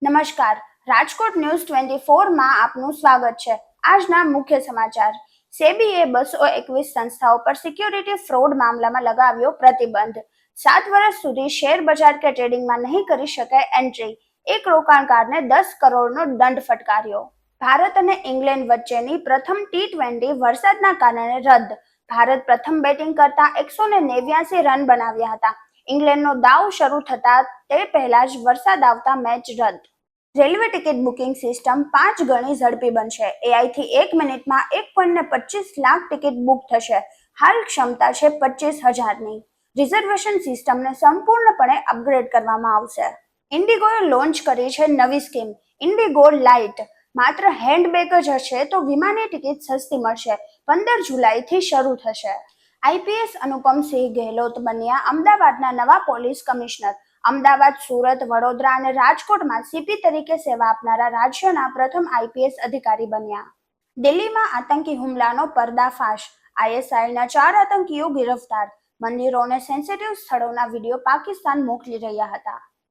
નમસ્કાર, રાજકોટ ન્યૂઝ 24 માં આપનું સ્વાગત છે। આજના મુખ્ય સમાચાર। સેબીએ 221 સંસ્થાઓ પર સિક્યોરિટી ફ્રોડ મામલામાં લગાવ્યો પ્રતિબંધ। 7 વર્ષ સુધી શેર બજાર કે ટ્રેડિંગમાં નહીં કરી શકાય એન્ટ્રી। એક રોકાણકારને 10 કરોડનો દંડ ફટકાર્યો। ભારત અને ઇંગ્લેન્ડ વચ્ચેની પ્રથમ T20 વરસાદના કારણે રદ। ભારત પ્રથમ બેટિંગ કરતા 189 રન બનાવ્યા હતા। ઇંગ્લેન્ડનો દાવ શરૂ થતા તે પહેલા જ વરસાદ આવતા મેચ રદ। રેલવે ટિકિટ બુકિંગ સિસ્ટમ 5 ગણી ઝડપી બનશે। AI થી 1 મિનિટમાં 1.25 લાખ ટિકિટ બુક થશે। હાલ ક્ષમતા છે 25,000ની। રિઝર્વેશન સિસ્ટમને સંપૂર્ણપણે અપગ્રેડ કરવામાં આવશે। ઇન્ડિગોએ લોન્ચ કરી છે નવી સ્કીમ ઇન્ડિગો લાઇટ। માત્ર હેન્ડબેગ જ હશે તો વિમાની ટિકિટ સસ્તી મળશે। 15 જુલાઈથી શરૂ થશે। IPS અનુપમસિંહ ગેહલોત બન્યા અમદાવાદના નવા પોલીસ કમિશનર। અમદાવાદ, સુરત, વડોદરા અને રાજકોટમાં CP તરીકે સેવા આપનારા રાજ્યના પ્રથમ IPS અધિકારી બન્યા। દિલ્હીમાં આતંકી હુમલાનો પર્દાફાશ। ISIલના 4 આતંકીઓ ગિરફતાર। મંદિરો અને સેન્સિટિવ સ્થળોના વિડીયો પાકિસ્તાન મોકલી રહ્યા હતા।